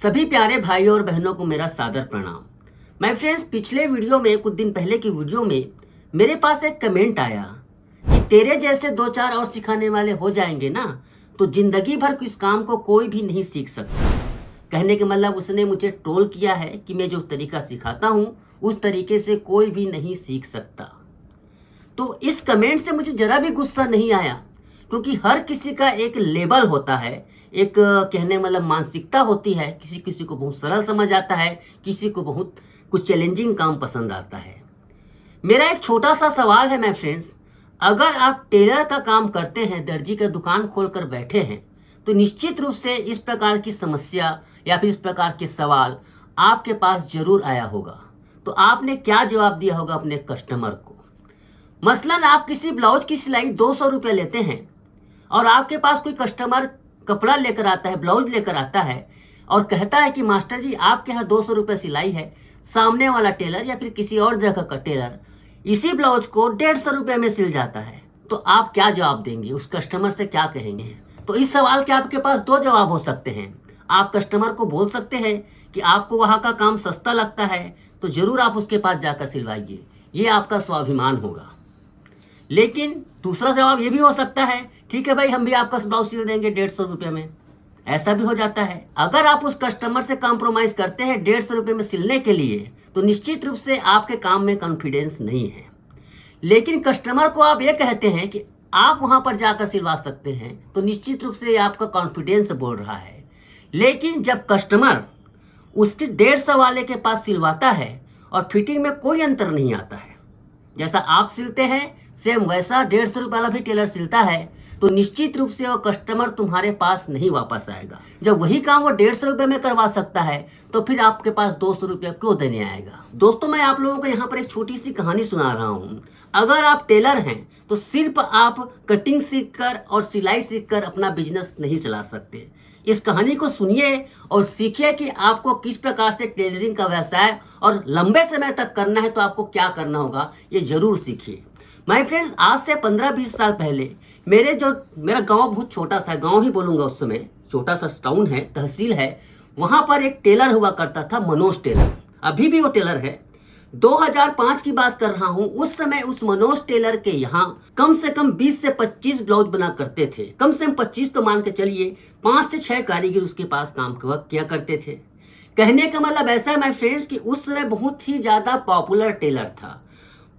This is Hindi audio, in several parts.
सभी प्यारे भाइयों और बहनों को मेरा सादर प्रणाम। माय फ्रेंड्स, पिछले वीडियो में कुछ दिन पहले की वीडियो में मेरे पास एक कमेंट आया कि तेरे जैसे दो चार और सिखाने वाले हो जाएंगे ना तो जिंदगी भर इस काम को कोई भी नहीं सीख सकता। कहने के मतलब उसने मुझे ट्रोल किया है कि मैं जो तरीका सिखाता हूँ उस तरीके से कोई भी नहीं सीख सकता। तो इस कमेंट से मुझे जरा भी गुस्सा नहीं आया, क्योंकि हर किसी का एक लेवल होता है, एक कहने मतलब मानसिकता होती है। किसी किसी को बहुत सरल समझ आता है, किसी को बहुत कुछ चैलेंजिंग काम पसंद आता है। मेरा एक छोटा सा सवाल है माय फ्रेंड्स, अगर आप टेलर का काम करते हैं, दर्जी का दुकान खोलकर बैठे हैं, तो निश्चित रूप से इस प्रकार की समस्या या फिर इस प्रकार के सवाल आपके पास जरूर आया होगा। तो आपने क्या जवाब दिया होगा अपने कस्टमर को? मसलन आप किसी ब्लाउज की सिलाई 200 रुपये लेते हैं और आपके पास कोई कस्टमर कपड़ा लेकर आता है, ब्लाउज लेकर आता है और कहता है कि मास्टर जी आपके यहाँ 200 रुपये सिलाई है। सामने वाला टेलर या फिर किसी और जगह का टेलर इसी ब्लाउज को 150 रुपये में सिल जाता है, तो आप क्या जवाब देंगे? उस कस्टमर से क्या कहेंगे? तो इस सवाल के आपके पास दो जवाब हो सकते हैं। आप कस्टमर को बोल सकते हैं कि आपको वहाँ का काम सस्ता लगता है तो जरूर आप उसके पास जाकर सिलवाइए, ये आपका स्वाभिमान होगा। लेकिन दूसरा जवाब ये भी हो सकता है, ठीक है भाई, हम भी आपका ब्लाउज सिल देंगे 150 रुपये में। ऐसा भी हो जाता है। अगर आप उस कस्टमर से कॉम्प्रोमाइज करते हैं 150 रुपये में सिलने के लिए, तो निश्चित रूप से आपके काम में कॉन्फिडेंस नहीं है। लेकिन कस्टमर को आप ये कहते हैं कि आप वहां पर जाकर सिलवा सकते हैं, तो निश्चित रूप से आपका कॉन्फिडेंस बोल रहा है। लेकिन जब कस्टमर उसके 150 वाले के पास सिलवाता है और फिटिंग में कोई अंतर नहीं आता है, जैसा आप सिलते हैं सेम वैसा 150 रुपये वाला भी टेलर सिलता है, तो निश्चित रूप से वो कस्टमर तुम्हारे पास नहीं वापस आएगा। जब वही काम वो 150 रुपये में करवा सकता है तो फिर आपके पास 200 रुपये क्यों देने आएगा? दोस्तों, मैं आप लोगों को यहाँ पर एक छोटी सी कहानी सुना रहा हूँ। अगर आप टेलर हैं तो सिर्फ आप कटिंग सीखकर और सिलाई सीखकर अपना बिजनेस नहीं चला सकते। इस कहानी को सुनिए और सीखिए कि आपको किस प्रकार से टेलरिंग का व्यवसाय और लंबे समय तक करना है, तो आपको क्या करना होगा ये जरूर सीखिए। माय फ्रेंड्स, आज से 15-20 साल पहले मेरा गांव बहुत छोटा सा गांव ही बोलूंगा, उस समय छोटा सा टाउन है, तहसील है, वहां पर एक टेलर हुआ करता था, मनोज टेलर। अभी भी वो टेलर है। 2005 की बात कर रहा हूं। उस समय उस मनोज टेलर के यहाँ कम से कम 20 से 25 ब्लाउज बना करते थे। कम से कम 25 तो मान के चलिए, 5 से 6 कारीगर उसके पास काम किया करते थे। कहने का मतलब ऐसा है माय फ्रेंड्स कि उस समय बहुत ही ज्यादा पॉपुलर टेलर था।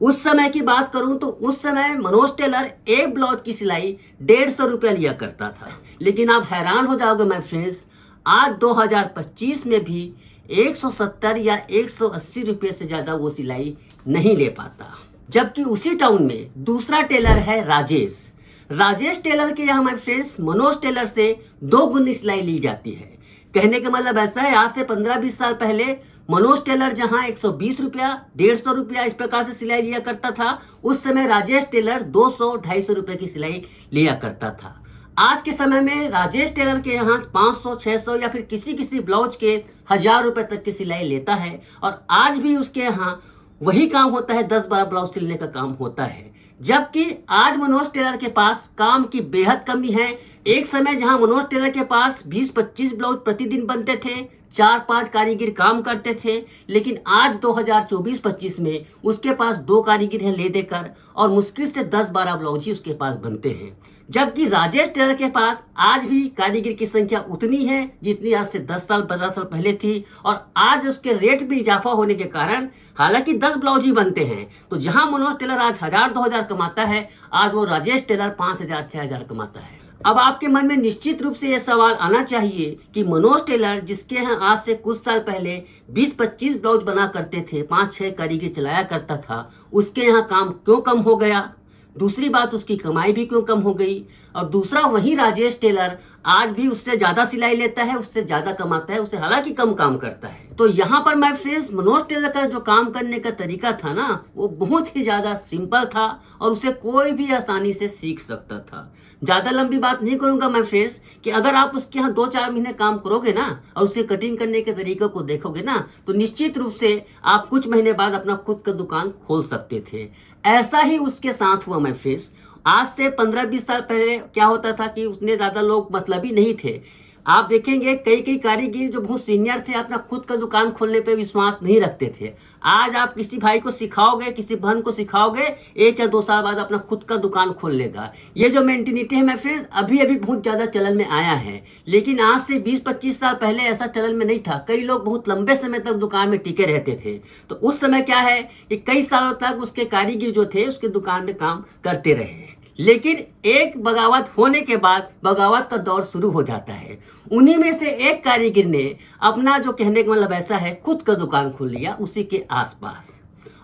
उस समय की बात करूं तो उस समय मनोज टेलर एक ब्लाउज की सिलाई 150 रुपया लिया करता था। लेकिन आप हैरान हो जाओगे माय फ्रेंड्स, आज 2025 में भी 170 या 180 रुपये से ज्यादा वो सिलाई नहीं ले पाता। जबकि उसी टाउन में दूसरा टेलर है राजेश टेलर के यहाँ माय फ्रेंड्स मनोज टेलर से 2 गुनी सिलाई ली जाती है। कहने का मतलब ऐसा है, आज से 15-20 साल पहले मनोज टेलर जहां 120 रुपया 150 रुपया इस प्रकार से सिलाई लिया करता था, उस समय राजेश टेलर 200-250 रुपए की सिलाई लिया करता था। आज के समय में राजेश टेलर के यहाँ 500-600 या फिर किसी किसी ब्लाउज के 1000 रुपए तक की सिलाई लेता है। और आज भी उसके यहाँ वही काम होता है, 10-12 ब्लाउज सिलने का काम होता है। जबकि आज मनोज टेलर के पास काम की बेहद कमी है। एक समय जहां मनोज टेलर के पास 20-25 ब्लाउज प्रतिदिन बनते थे, 4-5 कारीगर काम करते थे, लेकिन आज 2024-25 में उसके पास 2 कारीगर हैं ले देकर, और मुश्किल से 10-12 ब्लाउज ही उसके पास बनते हैं। जबकि राजेश टेलर के पास आज भी कारीगर की संख्या उतनी है जितनी आज से 10 साल 15 साल पहले थी, और आज उसके रेट भी इजाफा होने के कारण हालांकि 10 ब्लाउज ही बनते हैं। तो जहां मनोज टेलर आज 1000-2000 कमाता है, आज वो राजेश टेलर 5000-6000 कमाता है। अब आपके मन में निश्चित रूप से यह सवाल आना चाहिए कि मनोज टेलर जिसके यहाँ आज से कुछ साल पहले 20-25 ब्लाउज बना करते थे, 5-6 कारीगर चलाया करता था, उसके यहाँ काम क्यों कम हो गया? दूसरी बात, उसकी कमाई भी क्यों कम हो गई? और दूसरा, वही राजेश टेलर आज भी उससे ज्यादा सिलाई लेता है, उससे ज्यादा कमाता है, उससे हालांकि कम काम करता है। तो यहाँ पर माय फ्रेंड्स, मनोज टेलर का जो काम करने का तरीका था ना, वो बहुत ही ज्यादा सिंपल था और उसे कोई भी आसानी से सीख सकता था। ज्यादा लंबी बात नहीं करूंगा माय फ्रेंड्स, कि अगर आप उसके यहाँ 2-4 महीने काम करोगे ना और उसके कटिंग करने के तरीके को देखोगे ना, तो निश्चित रूप से आप कुछ महीने बाद अपना खुद का दुकान खोल सकते थे। ऐसा ही उसके साथ हुआ माय फ्रेंड्स। आज से 15-20 साल पहले क्या होता था कि उतने ज्यादा लोग मतलबी नहीं थे। आप देखेंगे कई कई कारीगर जो बहुत सीनियर थे अपना खुद का दुकान खोलने पे विश्वास नहीं रखते थे। आज आप किसी भाई को सिखाओगे, किसी बहन को सिखाओगे, 1 या 2 साल बाद अपना खुद का दुकान खोल लेगा। ये जो मेंटेलिटी है मैं फ्रेंड्स अभी अभी बहुत ज्यादा चलन में आया है, लेकिन आज से 20-25 साल पहले ऐसा चलन में नहीं था। कई लोग बहुत लंबे समय तक दुकान में टिके रहते थे। तो उस समय क्या है कि कई सालों तक उसके कारीगर जो थे उसके दुकान में काम करते रहे। लेकिन एक बगावत होने के बाद बगावत का दौर शुरू हो जाता है। उन्हीं में से एक कारीगर ने अपना, जो कहने का मतलब ऐसा है, खुद का दुकान खोल लिया उसी के आसपास।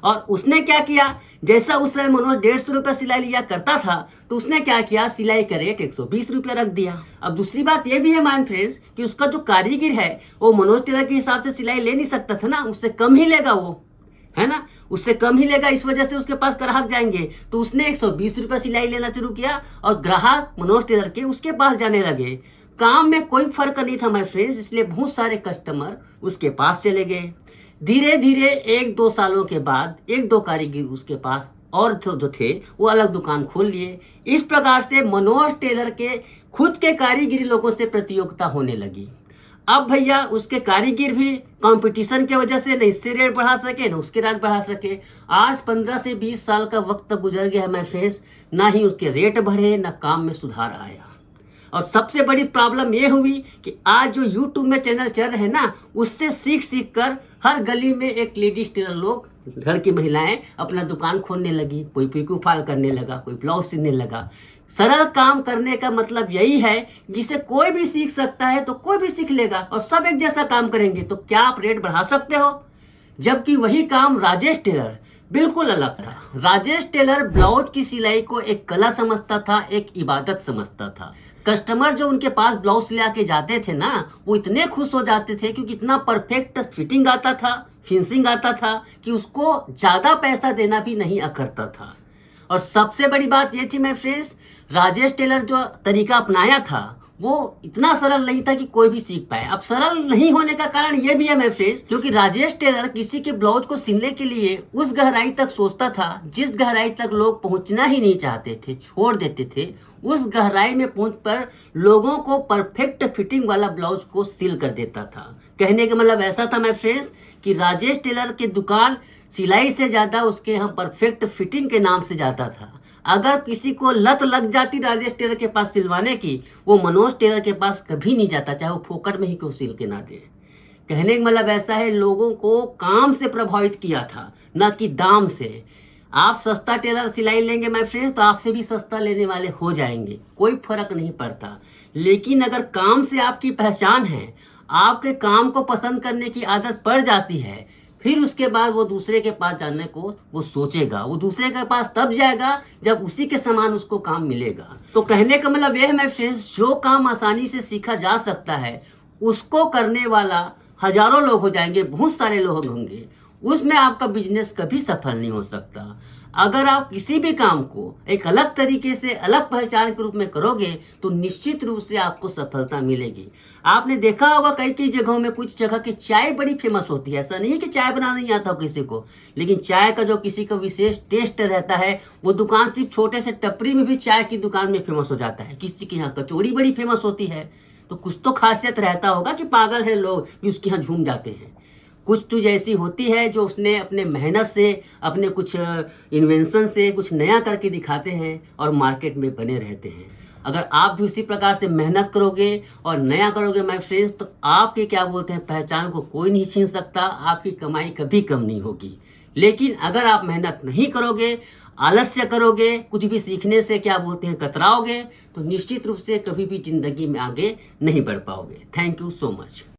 और उसने क्या किया, जैसा उस समय मनोज 150 रुपये सिलाई लिया करता था, तो उसने क्या किया, सिलाई का रेट 120 रुपये रख दिया। अब दूसरी बात यह भी है माइन फ्रेंड्स कि उसका जो कारीगर है वो मनोज टेलर के हिसाब से सिलाई ले नहीं सकता था ना, उससे कम ही लेगा वो, है ना, उससे कम ही लेगा। इस वजह से उसके पास ग्राहक जाएंगे, तो उसने 120 रुपये सिलाई लेना शुरू किया और ग्राहक मनोज टेलर के उसके पास जाने लगे। काम में कोई फर्क नहीं था माय फ्रेंड्स, इसलिए बहुत सारे कस्टमर उसके पास चले गए। धीरे धीरे 1-2 सालों के बाद 1-2 कारीगर उसके पास और जो थे वो अलग दुकान खोल लिए। इस प्रकार से मनोज टेलर के खुद के कारीगरी लोगों से प्रतियोगिता होने लगी। अब भैया उसके कारीगर भी कंपटीशन की वजह से न इससे रेट बढ़ा सके न उसके रेट बढ़ा सके। आज 15 से 20 साल का वक्त गुजर गया है माय फ्रेंड्स, ना ही उसके रेट बढ़े ना काम में सुधार आया। और सबसे बड़ी प्रॉब्लम ये हुई कि आज जो YouTube में चैनल चल रहे हैं ना, उससे सीख सीख कर हर गली में एक लेडीज टेलर लोग, घर की महिलाएं अपना दुकान खोलने लगी। कोई पिको फॉल करने लगा, कोई ब्लाउज सिलने लगा। सरल काम करने का मतलब यही है, जिसे कोई भी सीख सकता है तो कोई भी सीख लेगा और सब एक जैसा काम करेंगे, तो क्या आप रेट बढ़ा सकते हो? जबकि वही काम राजेश टेलर बिल्कुल अलग था। राजेश टेलर ब्लाउज की सिलाई को एक कला समझता था, एक इबादत समझता था। कस्टमर जो उनके पास ब्लाउज सिला के जाते थे ना, वो इतने खुश हो जाते थे क्योंकि इतना परफेक्ट फिटिंग आता था, फिनिशिंग आता था कि उसको ज्यादा पैसा देना भी नहीं अखरता था। और सबसे बड़ी बात ये थी माय फ्रेंड्स, राजेश टेलर जो तरीका अपनाया था वो इतना सरल नहीं था कि कोई भी सीख पाए। अब सरल नहीं होने का कारण ये भी है माय फ्रेंड्स, क्योंकि राजेश टेलर किसी के ब्लाउज को सिलने के लिए उस गहराई तक सोचता था जिस गहराई तक लोग पहुंचना ही नहीं चाहते थे, छोड़ देते थे। उस गहराई में पहुंच पर लोगों को परफेक्ट फिटिंग वाला ब्लाउज को सिल कर देता था। कहने का मतलब ऐसा था माय फ्रेंड्स कि राजेश टेलर की दुकान सिलाई से ज्यादा उसके यहाँ परफेक्ट फिटिंग के नाम से जाता था। अगर किसी को लत लग जाती राजेश टेलर के पास सिलवाने की, वो मनोज टेलर के पास कभी नहीं जाता, चाहे वो फोकट में ही क्यों सिल के ना दे। कहने का मतलब ऐसा है, लोगों को काम से प्रभावित किया था, ना कि दाम से। आप सस्ता टेलर सिलाई लेंगे माय फ्रेंड्स तो आपसे भी सस्ता लेने वाले हो जाएंगे, कोई फर्क नहीं पड़ता। लेकिन अगर काम से आपकी पहचान है, आपके काम को पसंद करने की आदत पड़ जाती है, फिर उसके बाद वो दूसरे के पास जाने को वो सोचेगा। वो दूसरे के पास तब जाएगा जब उसी के समान उसको काम मिलेगा। तो कहने का मतलब यह है माय फ्रेंड्स, जो काम आसानी से सीखा जा सकता है उसको करने वाला हजारों लोग हो जाएंगे, बहुत सारे लोग होंगे, उसमें आपका बिजनेस कभी सफल नहीं हो सकता। अगर आप किसी भी काम को एक अलग तरीके से, अलग पहचान के रूप में करोगे तो निश्चित रूप से आपको सफलता मिलेगी। आपने देखा होगा कई कई जगहों में, कुछ जगह की चाय बड़ी फेमस होती है। ऐसा नहीं है कि चाय बनाना नहीं आता हो किसी को, लेकिन चाय का जो किसी का विशेष टेस्ट रहता है, वो दुकान सिर्फ छोटे से टपरी में भी चाय की दुकान में फेमस हो जाता है। किसी के यहाँ कचौड़ी बड़ी फेमस होती है, तो कुछ तो खासियत रहता होगा कि पागल है लोग कि उसके यहाँ झूम जाते हैं। कुछ चीज ऐसी होती है जो उसने अपने मेहनत से, अपने कुछ इन्वेंशन से कुछ नया करके दिखाते हैं और मार्केट में बने रहते हैं। अगर आप भी उसी प्रकार से मेहनत करोगे और नया करोगे माय फ्रेंड्स, तो आपके क्या बोलते हैं पहचान को कोई नहीं छीन सकता, आपकी कमाई कभी कम नहीं होगी। लेकिन अगर आप मेहनत नहीं करोगे, आलस्य करोगे, कुछ भी सीखने से क्या बोलते हैं कतराओगे, तो निश्चित रूप से कभी भी जिंदगी में आगे नहीं बढ़ पाओगे। Thank you so much.